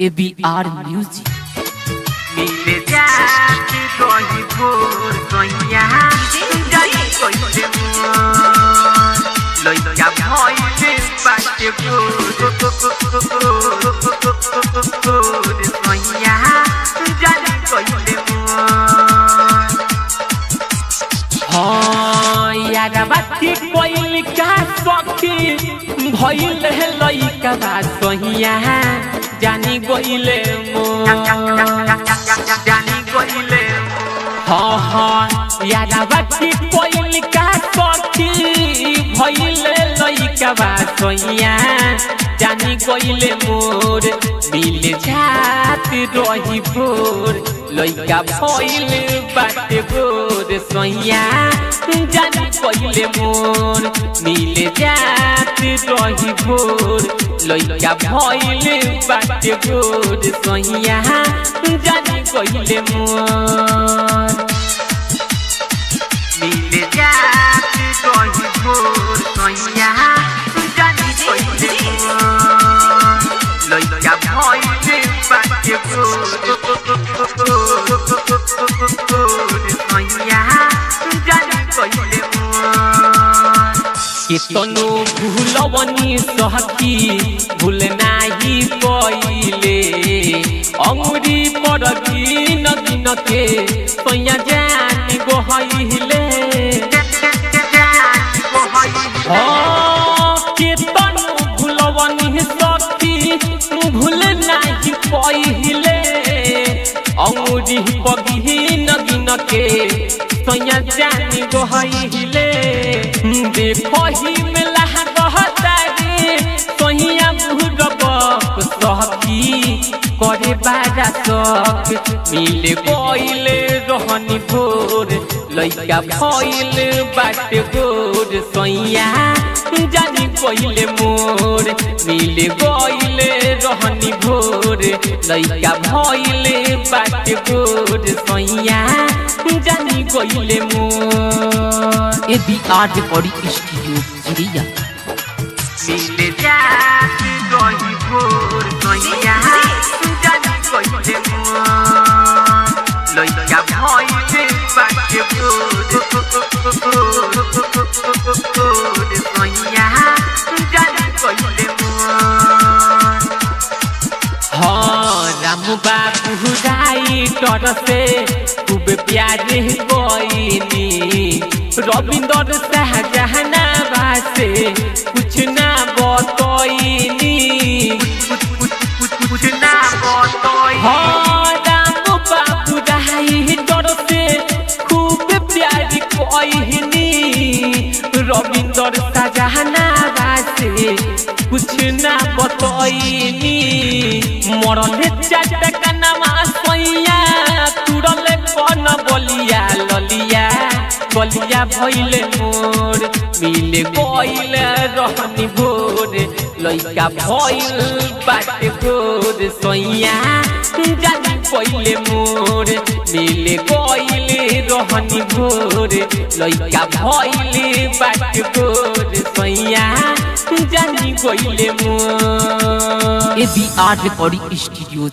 ABR Music. मिले जाती कोई भोर कोइया जाई कोई ले लइका भइले बाटे भोर कोइया जाई कोई ले हाँ यारा बाती कोइल का सखी भइल है लइका बा सहिया जानी गइले जानी कोइले हाँ हाँ यारा बाती कोइल का सखी भइल लइका बा सहिया जानी गइले मोर मिल जात रही भोर लइका भइल बाटे भोर सहिया जानी गइले मोर मिल जात रही भोर लइका भइल बाटे भोर सहिया जानी गइले मोर मिले जाती कोई भोर कोइया जानी कोइले लइका भइले बाटे भोर कोइया जानी कोइले केतनो भूलवनी सहकी भूल नाही पइले अंगुरी पर दिन दिन के सोया जान गोहइले केतनो भूलवनी सहकी भूल नाही पइले अंगुरी पर दिन दिन के सोया जान गोहइले देखो ही मिला कहता रे सोहिया बुढ़बक सहकी करे बारा सक मिले कोइले रहनी भोर लइका भइल बाटे भोर सोहिया जानी कोइले मोर मिले कोइले रहनी भोर लइका भइल बाटे भोर सोहिया जानी कोइले मोर ABR Recording Studio Jiria. मिले जाती कोई भोर कोइया जानी कोइले लइका भइले बाटे भोर कोइया जानी कोइले हाँ राम बाबू राई डर से खूब प्यारे कोइनी रविंदर शाहजहाना बासे कुछ ना बतइनी कुछ ना बतई हाँ राम बाबू राई डर से खूब प्यारी कोइनी रविंदर शाहजहाना बासे कुछ ना बतइनी मरले चाचा नामा सोइया तुरले कौन बलिया ललिया बलिया भइले मोर मिले कोइल रहनी भोर लइका भइल बाटे भोर सोइया जानी कोइले मोर मिले कोइल रहनी भोर लइका भइल बाटे भोर सोइया जानी कोइले मोर ABR Recording Studio